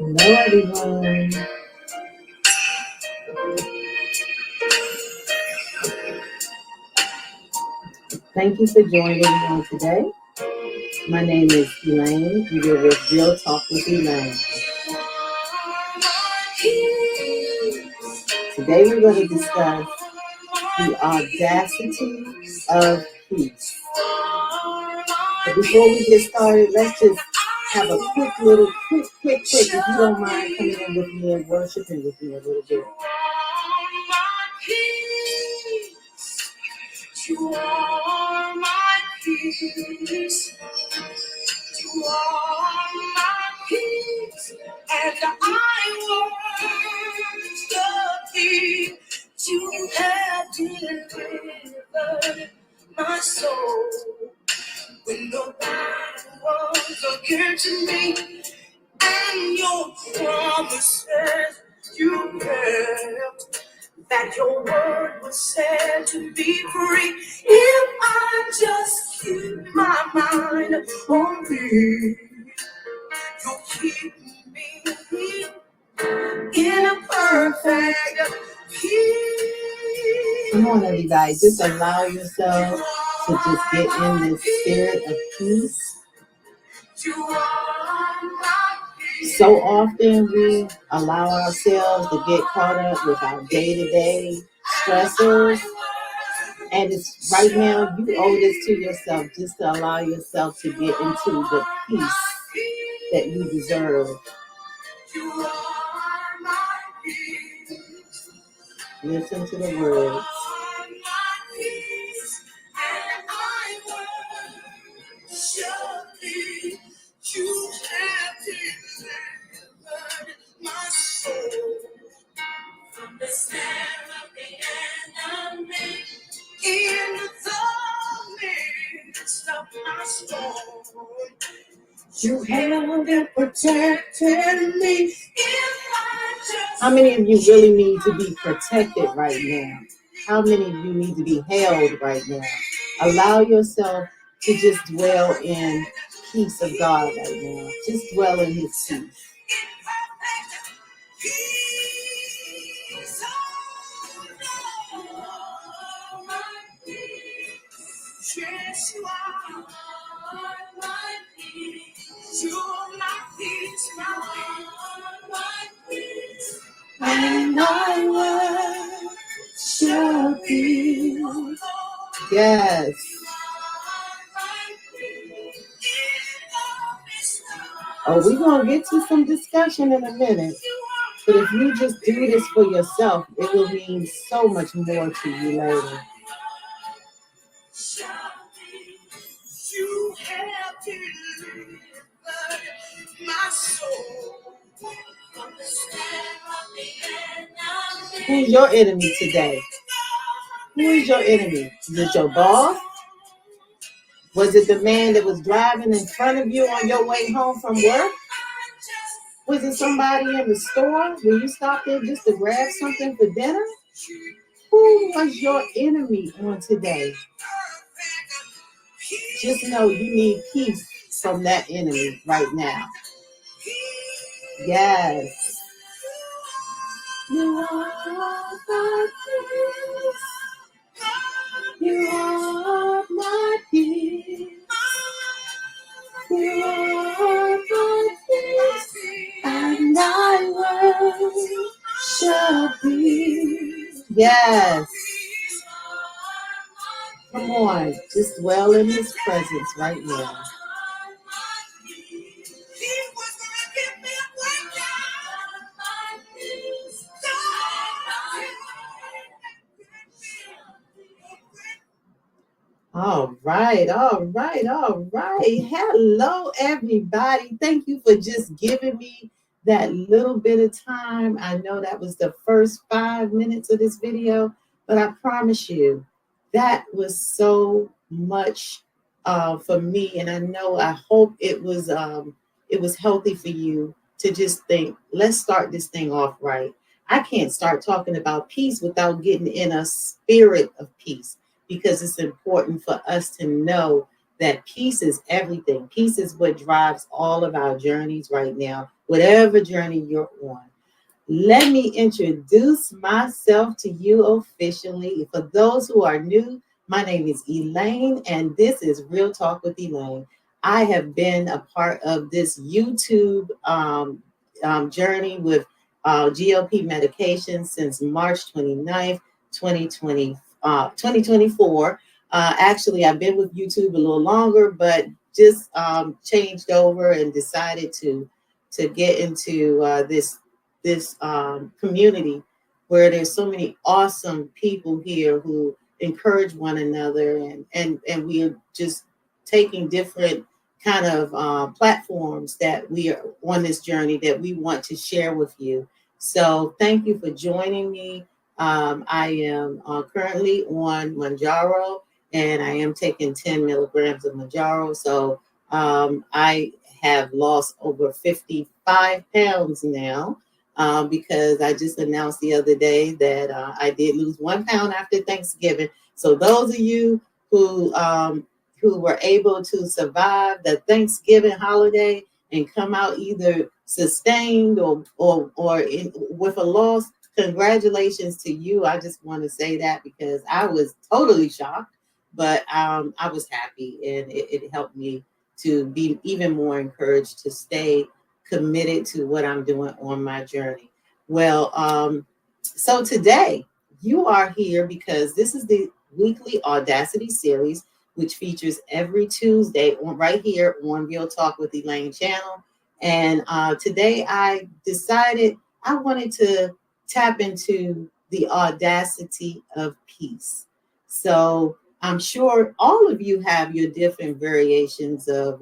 Hello, everyone. Thank you for joining me on today. My name is Elaine, and you're with Real Talk with Elaine. Today we're going to discuss the audacity of peace. But before we get started, let's just have a quick, if you don't mind coming in with me and worshiping with me a little bit. You are my peace. You are my peace. And I worship thee. You have delivered my soul when nobody was against me. And your promises you kept. That your word was said to be free. If I just keep my mind on thee, you'll keep me in a perfect peace. Come on, everybody, just allow yourself to just get in this spirit of peace. You are my peace. So often we allow ourselves to get caught up with our day-to-day stressors. And it's right now you owe this to yourself, just to allow yourself to get into the peace that you deserve. You are my peace. Listen to the words. You have delivered my soul from the snare of the enemy. In the midst of my storm, you held and protected me. How many of you really need to be protected right now? How many of you need to be held right now? Allow yourself to just dwell in peace of God right now. Just dwell in his peace. Yes, you are my peace. You're my peace, my peace. And I worship you. Yes. Oh, we're going to get to some discussion in a minute. But if you just do this for yourself, it will mean so much more to you later. You have delivered my soul from the snare of the enemy. Who's your enemy today? Who is your enemy? Is it your boss? Was it the man that was driving in front of you on your way home from work? Was it somebody in the store when you stopped there just to grab something for dinner? Who was your enemy on today? Just know you need peace from that enemy right now. Yes. You are my peace. You are my peace. You are my peace. And I worship you. Yes. Come on, just dwell in his presence right now. All right. Hello, everybody. Thank you for just giving me that little bit of time. I know that was the first 5 minutes of this video, but I promise you, that was so much for me. And I hope it was healthy for you to just think, let's start this thing off right. I can't start talking about peace without getting in a spirit of peace, because it's important for us to know that peace is everything. Peace is what drives all of our journeys right now. whatever journey you're on. Let me introduce myself to you officially. For those who are new, my name is Elaine, and this is Real Talk with Elaine. I have been a part of this YouTube journey with GLP medication since March 29th, 2024. Actually, I've been with YouTube a little longer, but just changed over and decided to get into this community where there's so many awesome people here who encourage one another, and we are just taking different kind of platforms that we are on this journey that we want to share with you. So thank you for joining me. I am currently on Manjaro, and I am taking 10 milligrams of Manjaro. So I have lost over 55 pounds now, because I just announced the other day that I did lose 1 pound after Thanksgiving. So those of you who were able to survive the Thanksgiving holiday and come out either sustained or with a loss, congratulations to you. I just want to say that because I was totally shocked, but I was happy, and it helped me to be even more encouraged to stay committed to what I'm doing on my journey. Well, so today you are here because this is the weekly Audacity series, which features every Tuesday on right here on Real Talk with Elaine channel. And today I decided I wanted to tap into the audacity of peace. So I'm sure all of you have your different variations of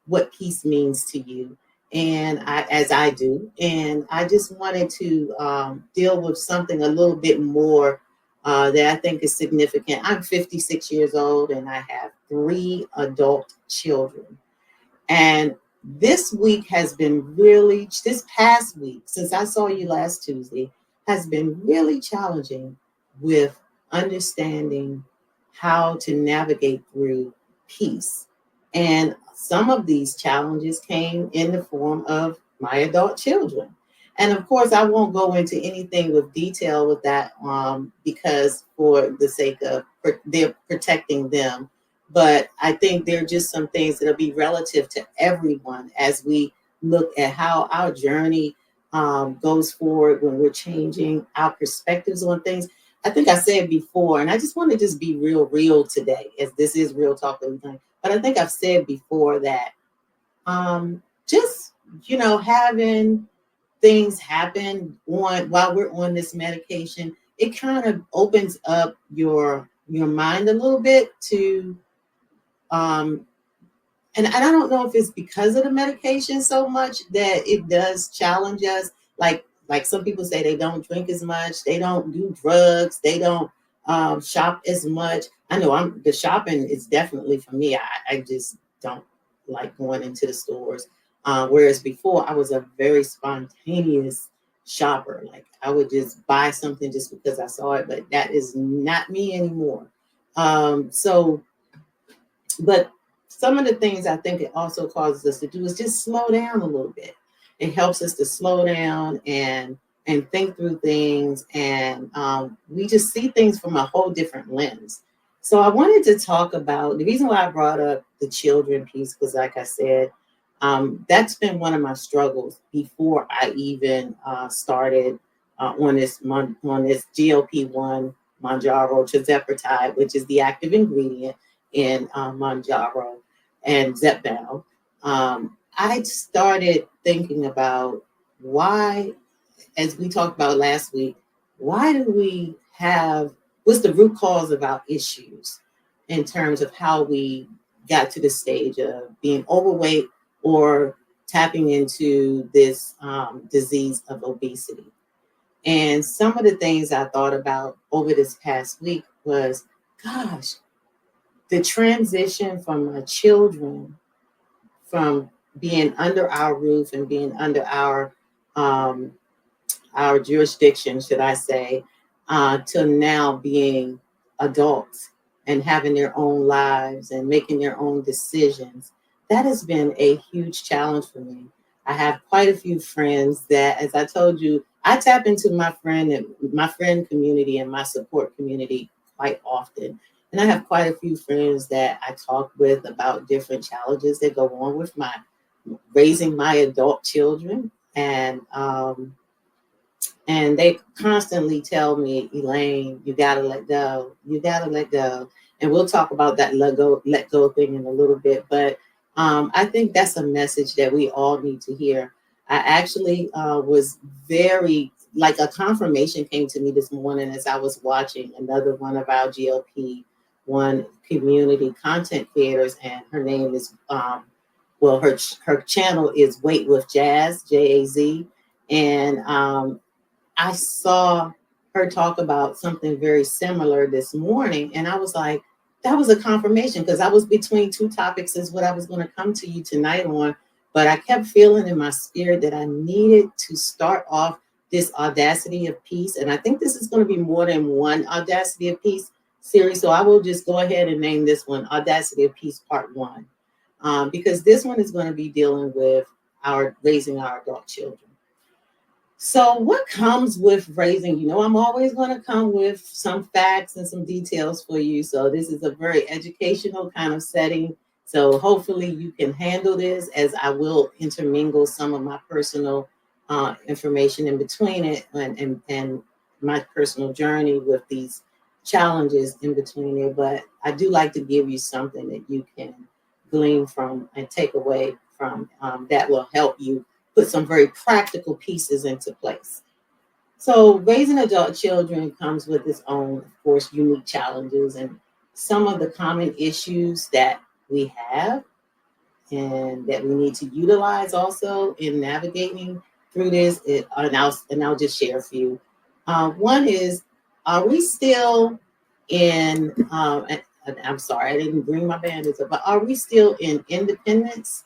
what peace means to you, and as I do. And I just wanted to deal with something a little bit more that I think is significant. I'm 56 years old, and I have 3 adult children. And this week has been really, this past week, since I saw you last Tuesday, has been really challenging with understanding how to navigate through peace. And some of these challenges came in the form of my adult children. And of course, I won't go into anything with detail with that, because for the sake of they're protecting them. But I think there are just some things that'll be relative to everyone as we look at how our journey goes forward when we're changing our perspectives on things. I think I said before, and I just want to just be real today, as this is Real Talk with Elaine. But I think I've said before that just, having things happen while we're on this medication, it kind of opens up your mind a little bit to um, and I don't know if it's because of the medication so much that it does challenge us. Like some people say, they don't drink as much, they don't do drugs, they don't shop as much. I know the shopping is definitely for me. I just don't like going into the stores. Whereas before, I was a very spontaneous shopper. Like I would just buy something just because I saw it, but that is not me anymore. So but some of the things I think it also causes us to do is just slow down a little bit. It helps us to slow down and think through things, and we just see things from a whole different lens. So I wanted to talk about the reason why I brought up the children piece, because like I said, that's been one of my struggles before I even started on this GLP1 Manjaro tirzepatide, which is the active ingredient in Manjaro and Zepbound. I started thinking about why, as we talked about last week, why do we have, what's the root cause of our issues in terms of how we got to the stage of being overweight or tapping into this disease of obesity. And some of the things I thought about over this past week was, gosh, the transition from my children, from being under our roof and being under our jurisdiction, should I say, to now being adults and having their own lives and making their own decisions. That has been a huge challenge for me. I have quite a few friends that, as I told you, I tap into my friend community and my support community quite often. And I have quite a few friends that I talk with about different challenges that go on with my raising my adult children. And they constantly tell me, Elaine, you gotta let go. You gotta let go. And we'll talk about that let go thing in a little bit. But I think that's a message that we all need to hear. I actually was very like a confirmation came to me this morning as I was watching another one of our GLP1 community content creators, and her name is well, her channel is Wait with Jazz, JAZ, and I saw her talk about something very similar this morning, and I was like, that was a confirmation because I was between two topics, is what I was going to come to you tonight on. But I kept feeling in my spirit that I needed to start off this Audacity of Peace. And I think this is going to be more than one Audacity of Peace series. So I will just go ahead and name this one Audacity of Peace Part 1, because this one is going to be dealing with our raising our adult children. So, what comes with raising? I'm always going to come with some facts and some details for you. So, this is a very educational kind of setting. So, hopefully, you can handle this as I will intermingle some of my personal information in between it and my personal journey with these challenges in between it. But I do like to give you something that you can glean from and take away from that will help you put some very practical pieces into place. So, raising adult children comes with its own, of course, unique challenges, and some of the common issues that we have and that we need to utilize also in navigating through this. And I'll just share a few. One is, are we still in? And I'm sorry, I didn't bring my bandage up, but are we still in independence,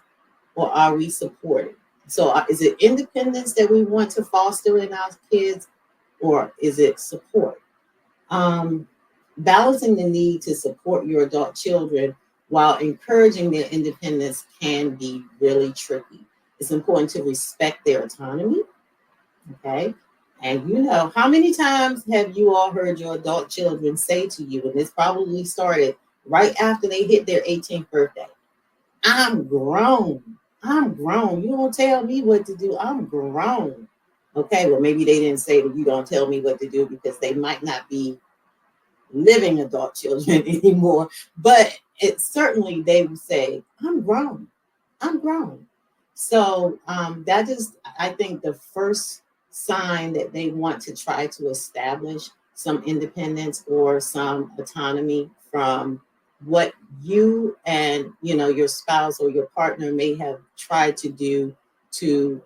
or are we supported? So is it independence that we want to foster in our kids, or is it support? Um, Balancing the need to support your adult children while encouraging their independence can be really tricky. It's important to respect their autonomy, okay? And how many times have you all heard your adult children say to you, and this probably started right after they hit their 18th birthday, I'm grown. I'm grown. You don't tell me what to do. I'm grown. Okay, well, maybe they didn't say that you don't tell me what to do because they might not be living adult children anymore. But it certainly they would say, I'm grown. I'm grown. So that is, I think, the first sign that they want to try to establish some independence or some autonomy from what you and your spouse or your partner may have tried to do to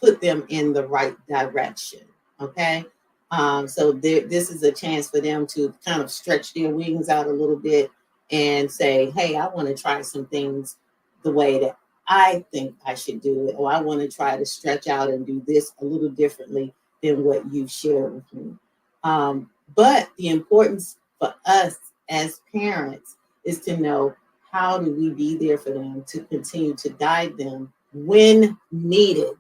put them in the right direction. Okay. So this is a chance for them to kind of stretch their wings out a little bit and say, hey, I want to try some things the way that I think I should do it, or I want to try to stretch out and do this a little differently than what you've shared with me. But the importance for us as parents is to know, how do we be there for them to continue to guide them when needed,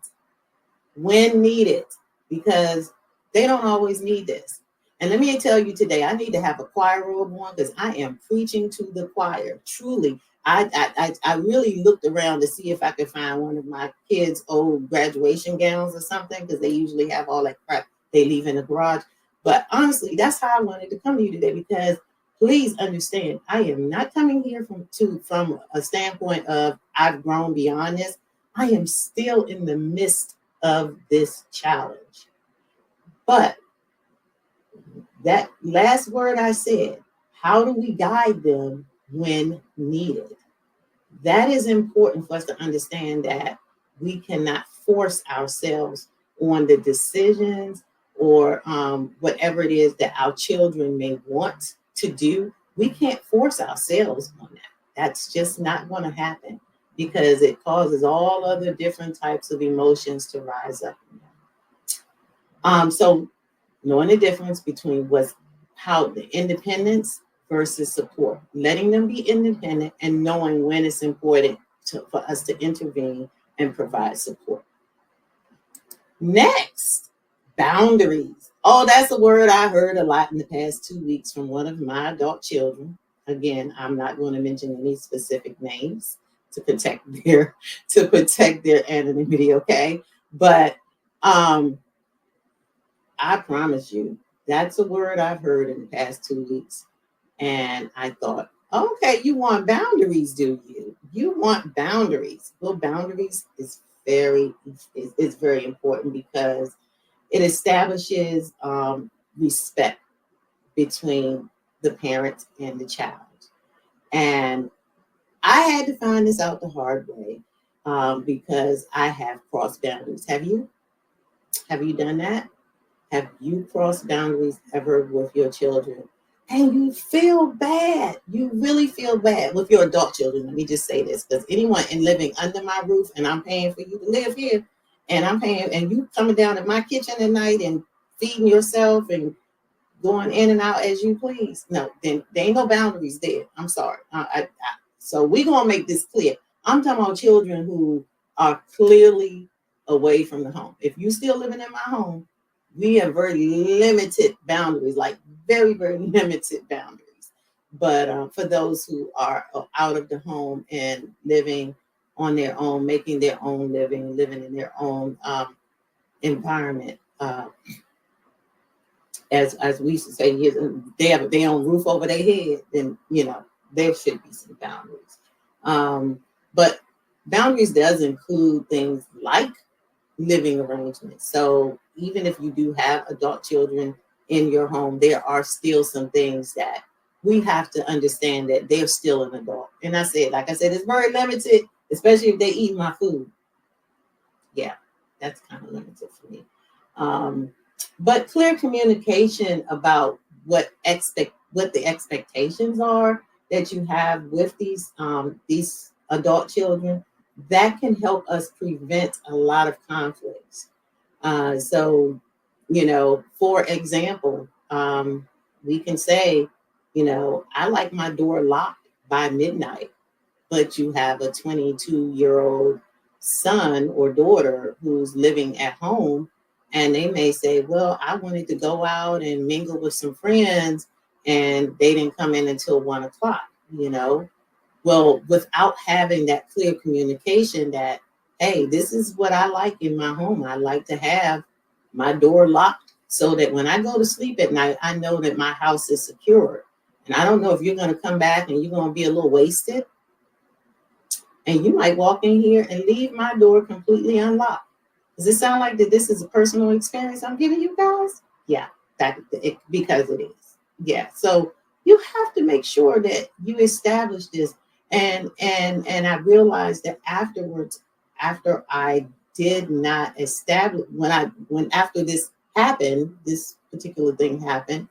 because they don't always need this. And let me tell you today, I need to have a choir robe on because I am preaching to the choir. Truly, I really looked around to see if I could find one of my kids' old graduation gowns or something, because they usually have all that crap they leave in the garage. But honestly, that's how I wanted to come to you today, because please understand, I am not coming here from a standpoint of I've grown beyond this. I am still in the midst of this challenge. But that last word I said, how do we guide them when needed? That is important for us to understand, that we cannot force ourselves on the decisions or whatever it is that our children may want to do. We can't force ourselves on that. That's just not going to happen, because it causes all other different types of emotions to rise up. So knowing the difference between how the independence versus support, letting them be independent and knowing when it's important for us to intervene and provide support. Next, boundaries. Oh, that's a word I heard a lot in the past 2 weeks from one of my adult children. Again, I'm not going to mention any specific names to protect their anonymity, okay? But I promise you, that's a word I've heard in the past 2 weeks. And I thought, okay, you want boundaries, do you? You want boundaries. Well, boundaries is very important because it establishes respect between the parent and the child. And I had to find this out the hard way because I have crossed boundaries. Have you? Have you done that? Have you crossed boundaries ever with your children? And you feel bad. You really feel bad with your adult children. Let me just say this, because anyone in living under my roof and I'm paying for you to live here, and I'm paying, and you coming down in my kitchen at night and feeding yourself and going in and out as you please. No, then there ain't no boundaries there. I'm sorry. So we're gonna make this clear. I'm talking about children who are clearly away from the home. If you still living in my home, we have very limited boundaries, like very, very limited boundaries. But for those who are out of the home and living on their own, making their own living, living in their own environment, as we used to say, they have their own roof over their head, then there should be some boundaries. But boundaries does include things like living arrangements. So even if you do have adult children in your home, there are still some things that we have to understand that they're still an adult. And like I said, it's very limited, especially if they eat my food. Yeah, that's kind of limited for me. But clear communication about what the expectations are that you have with these adult children, that can help us prevent a lot of conflicts. So, for example, we can say, I like my door locked by midnight, but you have a 22-year-old son or daughter who's living at home, and they may say, well, I wanted to go out and mingle with some friends, and they didn't come in until 1 o'clock. Well, without having that clear communication that, hey, this is what I like in my home. I like to have my door locked so that when I go to sleep at night, I know that my house is secure. And I don't know if you're going to come back and you're going to be a little wasted, and you might walk in here and leave my door completely unlocked. Does it sound like that this is a personal experience I'm giving you guys? Yeah, because it is. Yeah. So you have to make sure that you establish this. And I realized that afterwards, after I did not establish, when after this happened, this particular thing happened,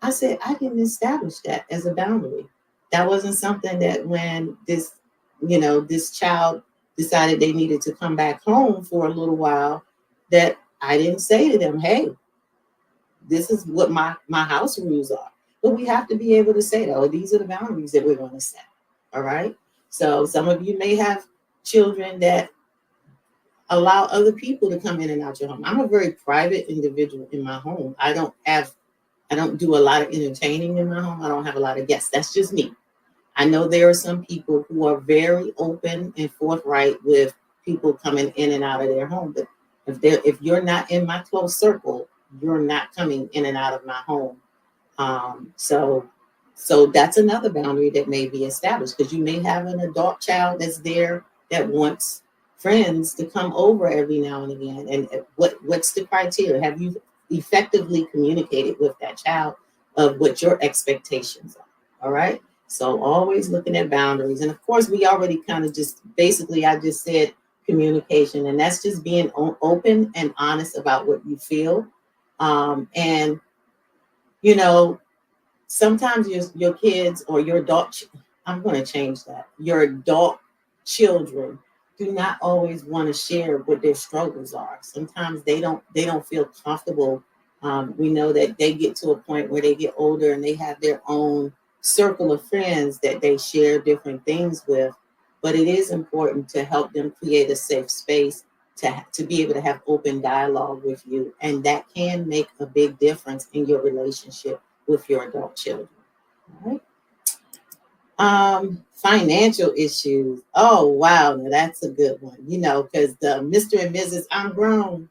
I said I didn't establish that as a boundary. That wasn't something that when this child decided they needed to come back home for a little while, that I didn't say to them, hey, this is what my house rules are. But we have to be able to say, oh, these are the boundaries that we're going to set. All right. So some of you may have children that allow other people to come in and out your home. I'm a very private individual in my home. I don't do a lot of entertaining in my home. I don't have a lot of guests. That's just me. I know there are some people who are very open and forthright with people coming in and out of their home. But if you're not in my close circle, you're not coming in and out of my home. So that's another boundary that may be established, because you may have an adult child that's there that wants friends to come over every now and again. And what's the criteria? Have you effectively communicated with that child of what your expectations are? All right. So always looking at boundaries. And of course, we already kind of I just said communication, and that's just being open and honest about what you feel. And, sometimes your kids or your adult, I'm going to change that. Your adult children do not always want to share what their struggles are. Sometimes they don't feel comfortable. We know that they get to a point where they get older and they have their own circle of friends that they share different things with. but it is important to help them create a safe space to be able to have open dialogue with you. And that can make a big difference in your relationship with your adult children. All right. Financial issues. Oh wow, now that's a good one. Because the Mr. and Mrs. I'm grown,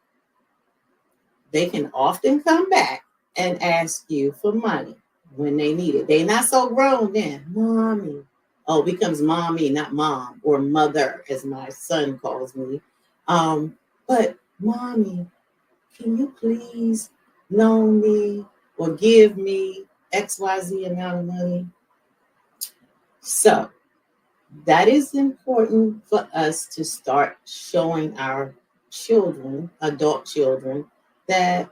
they can often come back and ask you for money when they need it. They not so grown then, mommy. Oh, it becomes mommy, not mom, or mother, as my son calls me. But mommy, can you please loan me or give me XYZ amount of money? So that is important for us to start showing our children, adult children, that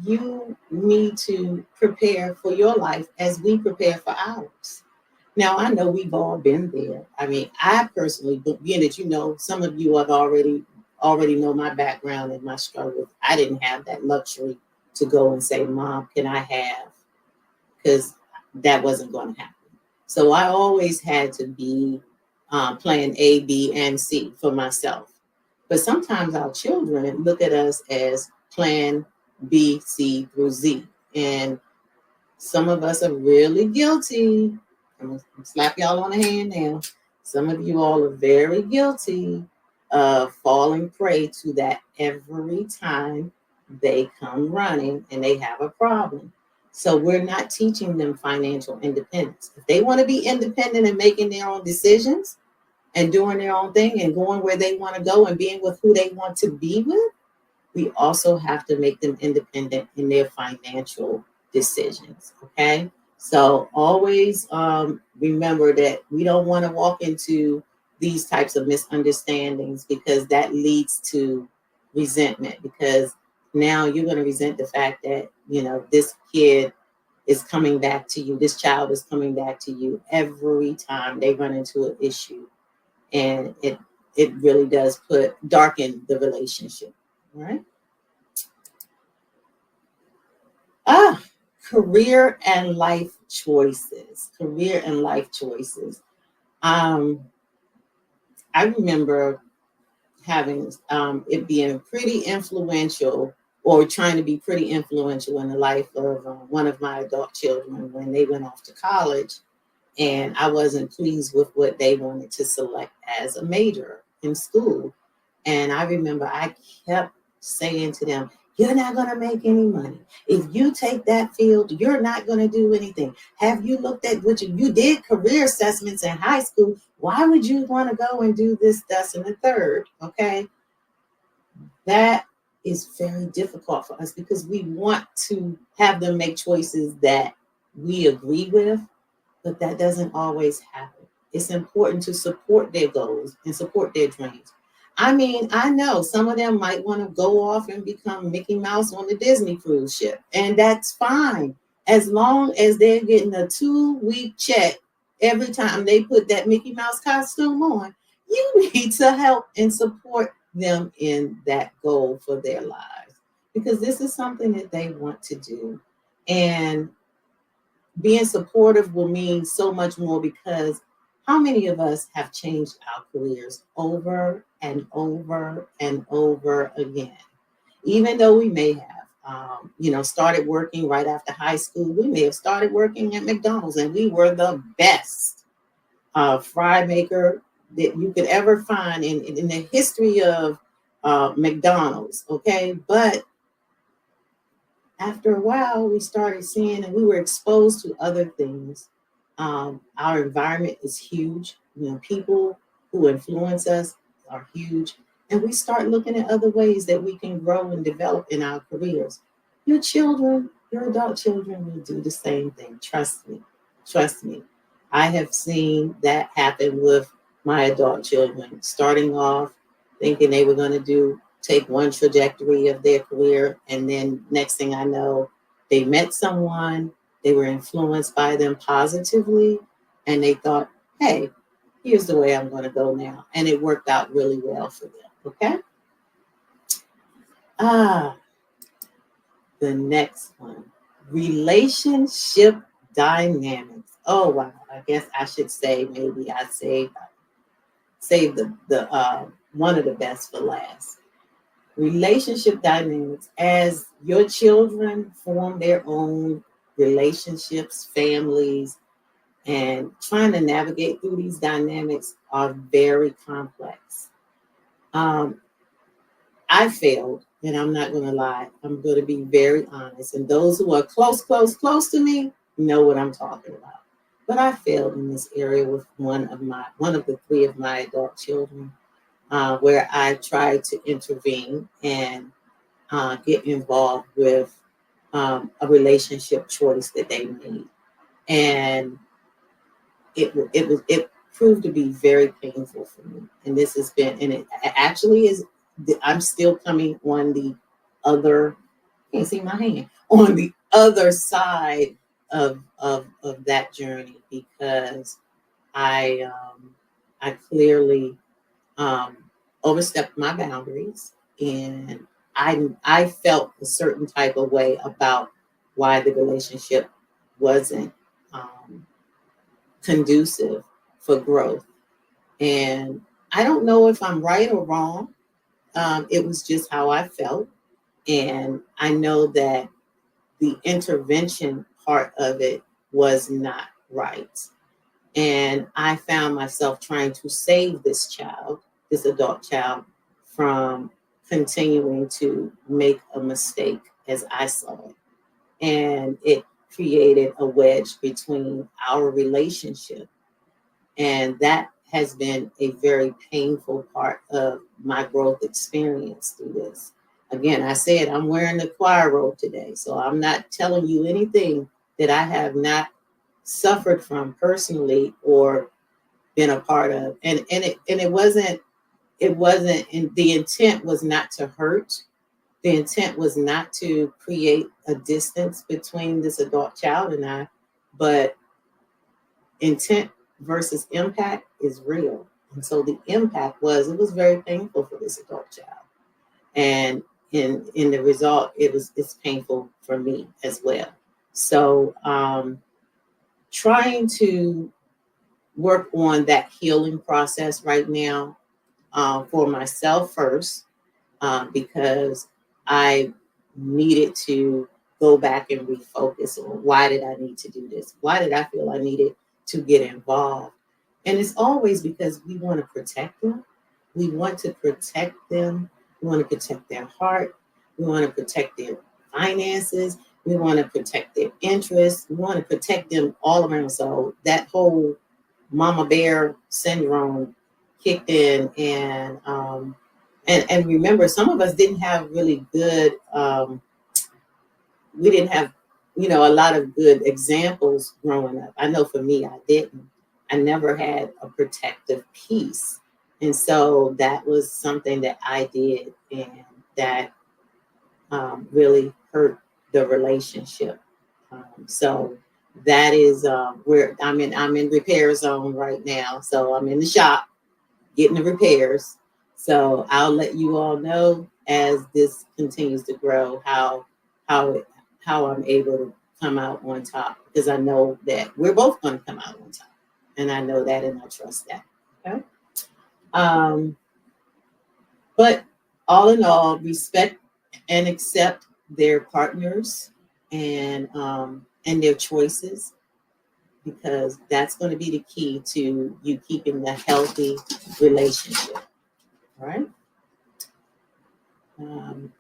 you need to prepare for your life as we prepare for ours. Now, I know we've all been there. I mean, I personally, being that some of you have already know my background and my struggles. I didn't have that luxury to go and say, Mom, can I have? Because that wasn't going to happen. So I always had to be plan A, B, and C for myself. But sometimes our children look at us as plan B, C through Z. And some of us are really guilty. I'm going to slap y'all on the hand now. Some of you all are very guilty of falling prey to that every time they come running and they have a problem. So we're not teaching them financial independence. If they want to be independent and making their own decisions and doing their own thing and going where they want to go and being with who they want to be with, we also have to make them independent in their financial decisions. Okay. So always remember that we don't want to walk into these types of misunderstandings, because that leads to resentment, because now you're going to resent the fact that, this kid is coming back to you. This child is coming back to you every time they run into an issue. And it really does darken the relationship. All right. Ah, career and life choices. Career and life choices. Um, I remember having it being pretty influential, or trying to be pretty influential in the life of one of my adult children when they went off to college, and I wasn't pleased with what they wanted to select as a major in school. And I remember I kept saying to them, you're not going to make any money. If you take that field, you're not going to do anything. Have you looked at what you did career assessments in high school? Why would you want to go and do this, that, and the third? Okay. That is very difficult for us, because we want to have them make choices that we agree with, but that doesn't always happen. It's important to support their goals and support their dreams. I mean, I know some of them might want to go off and become Mickey Mouse on the Disney cruise ship, and that's fine, as long as they're getting a 2-week check every time they put that Mickey Mouse costume on. You need to help and support them in that goal for their lives, because this is something that they want to do. And being supportive will mean so much more, because how many of us have changed our careers over and over and over again? Even though we may have, started working right after high school, we may have started working at McDonald's and we were the best fry maker that you could ever find in the history of McDonald's. Okay. But after a while, we started seeing, and we were exposed to other things. Our environment is huge. People who influence us are huge. And we start looking at other ways that we can grow and develop in our careers. Your children, your adult children will do the same thing. Trust me. Trust me. I have seen that happen with my adult children, starting off thinking they were going to take one trajectory of their career. And then next thing I know, they met someone, they were influenced by them positively, and they thought, hey, here's the way I'm going to go now. And it worked out really well for them. Okay. The next one, relationship dynamics. Oh, wow. I guess I should say, maybe I'd say save the one of the best for last. Relationship dynamics. As your children form their own relationships, families, and trying to navigate through these dynamics are very complex. Um, I failed, and I'm not going to lie. I'm going to be very honest. And those who are close to me know what I'm talking about. But I failed in this area with one of the three of my adult children, where I tried to intervene and get involved with a relationship choice that they made, and it proved to be very painful for me. And this has been, and it actually is. I'm still coming on the other. Can't see my hand on the other side of that journey, because I clearly um, overstepped my boundaries, and I felt a certain type of way about why the relationship wasn't um, conducive for growth. And I don't know if I'm right or wrong. It was just how I felt. And I know that the intervention part of it was not right. And I found myself trying to save this child, this adult child, from continuing to make a mistake as I saw it. And it created a wedge between our relationship. And that has been a very painful part of my growth experience through this. Again, I said I'm wearing the choir robe today, so I'm not telling you anything that I have not suffered from personally or been a part of. And it wasn't and the intent was not to hurt. The intent was not to create a distance between this adult child and I, but intent versus impact is real. And so the impact was, it was very painful for this adult child. And in the result, it's painful for me as well. So trying to work on that healing process right now, for myself first, because I needed to go back and refocus on, why did I need to do this? Why did I feel I needed to get involved? And it's always because we want to protect them. We want to protect them. We want to protect their heart. We want to protect their finances. We want to protect their interests. We want to protect them all around. So that whole mama bear syndrome kicked in, and remember, some of us didn't have really good we didn't have, a lot of good examples growing up. I know for me, I didn't. I never had a protective piece. And so that was something that I did, and that really hurt the relationship. So that is where I'm in repair zone right now. So I'm in the shop getting the repairs. So I'll let you all know as this continues to grow how it how I'm able to come out on top, because I know that we're both going to come out on top, and I know that, and I trust that. Okay. Um, but all in all, respect and accept their partners and their choices, because that's going to be the key to you keeping a healthy relationship. All right. Um,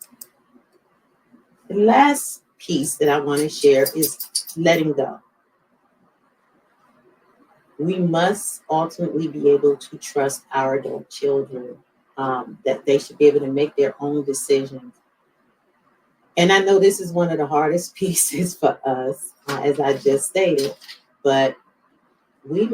the last piece that I want to share is letting go. We must ultimately be able to trust our adult children, that they should be able to make their own decisions. And I know this is one of the hardest pieces for us, as I just stated, but we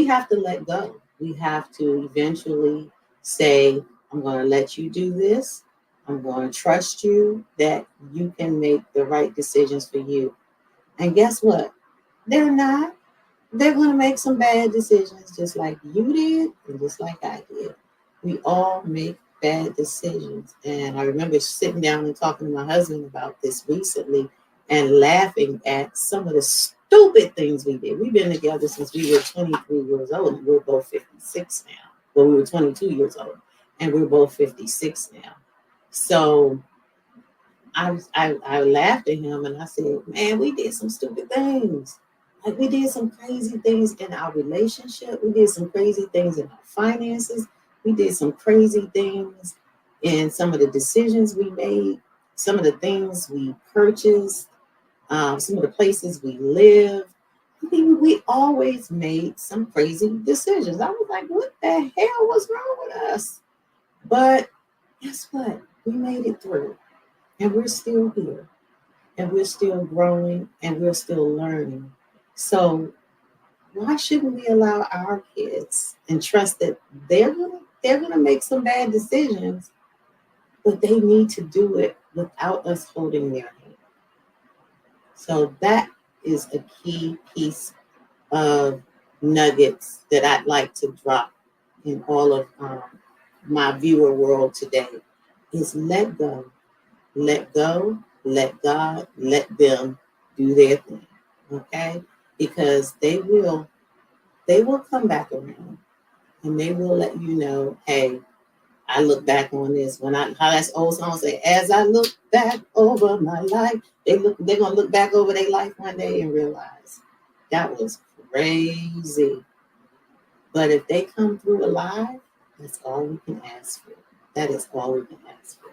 have to let go. We have to eventually say, I'm going to let you do this. I'm going to trust you that you can make the right decisions for you. And guess what? They're not. They're going to make some bad decisions, just like you did and just like I did. We all make bad decisions. And I remember sitting down and talking to my husband about this recently and laughing at some of the stupid things we did. We've been together since we were 23 years old, and we're both 56 now. Well, we were 22 years old, and we're both 56 now. So I laughed at him and I said, man, we did some stupid things. Like we did some crazy things in our relationship. We did some crazy things in our finances. We did some crazy things in some of the decisions we made, some of the things we purchased, some of the places we live. I mean, we always made some crazy decisions. I was like, what the hell was wrong with us? But guess what? We made it through. And we're still here. And we're still growing. And we're still learning. So why shouldn't we allow our kids and trust that they're gonna make some bad decisions, but they need to do it without us holding their hand? So that is a key piece of nuggets that I'd like to drop in all of my viewer world today is let go. Let go, let God, let them do their thing. Okay? Because they will come back around and they will let you know, hey, I look back on this when how that old song say, as I look back over my life, they're gonna look back over their life one day and realize that was crazy. But if they come through alive, that's all we can ask for. That is all we can ask for.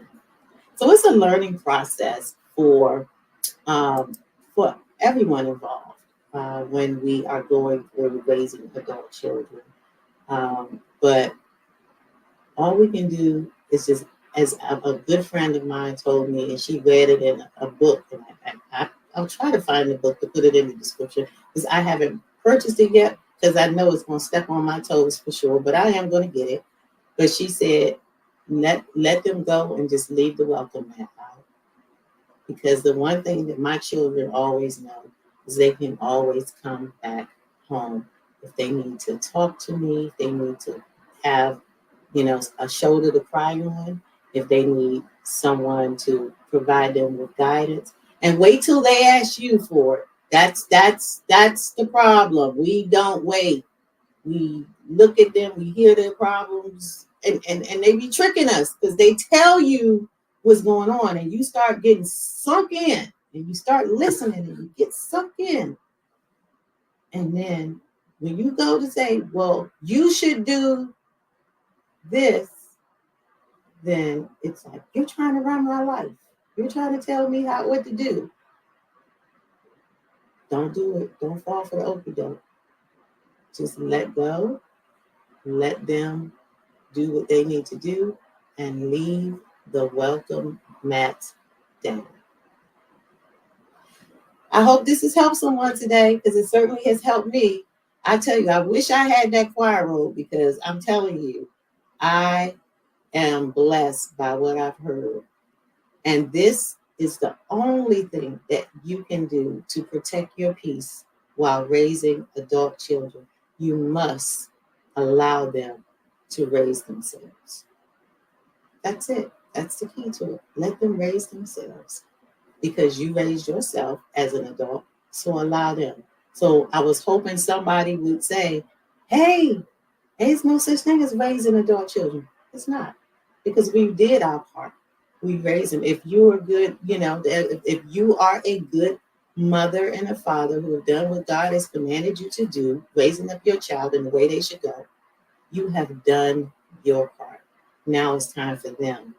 So it's a learning process for everyone involved when we are going through raising adult children. But all we can do is just, as a good friend of mine told me, and she read it in a book, and I'll try to find the book to put it in the description because I haven't purchased it yet because I know it's going to step on my toes for sure, but I am going to get it. But she said, let them go and just leave the welcome mat out. Because the one thing that my children always know is they can always come back home. If they need to talk to me, if they need to have, a shoulder to cry on, if they need someone to provide them with guidance. And wait till they ask you for it. That's the problem. We don't wait. We look at them, we hear their problems, and they be tricking us because they tell you what's going on, and you start getting sunk in, and you start listening, and you get sunk in. And then when you go to say, well, you should do this, then it's like, you're trying to run my life. You're trying to tell me what to do. Don't do it. Don't fall for the okie doke. Just let go. Let them do what they need to do and leave the welcome mat down. I hope this has helped someone today because it certainly has helped me. I tell you, I wish I had that choir roll because I'm telling you, I am blessed by what I've heard. And this is the only thing that you can do to protect your peace while raising adult children. You must allow them to raise themselves. That's it. That's the key to it. Let them raise themselves because you raised yourself as an adult. So allow them. So I was hoping somebody would say, hey, there's no such thing as raising adult children. It's not, because we did our part. We raised them. If you are good, if you are a good mother and a father who have done what God has commanded you to do, raising up your child in the way they should go, you have done your part. Now it's time for them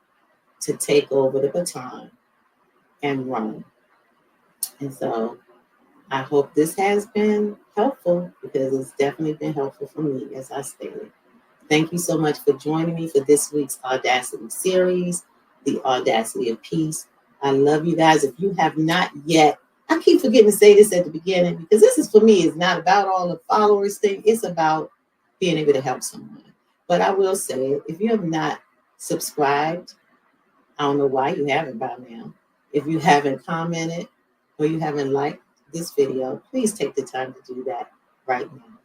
to take over the baton and run. And so I hope this has been helpful because it's definitely been helpful for me, as I stated. Thank you so much for joining me for this week's Audacity series, the Audacity of Peace. I love you guys. If you have not yet, I keep forgetting to say this at the beginning because this is, for me, it's not about all the followers thing. It's about being able to help someone. But I will say it, if you have not subscribed, I don't know why you haven't by now. If you haven't commented or you haven't liked this video, please take the time to do that right now.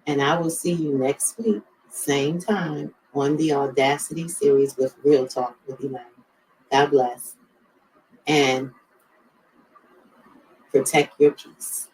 And I will see you next week, same time, on the Audacity series with Real Talk with Elaine. God bless. And protect your peace.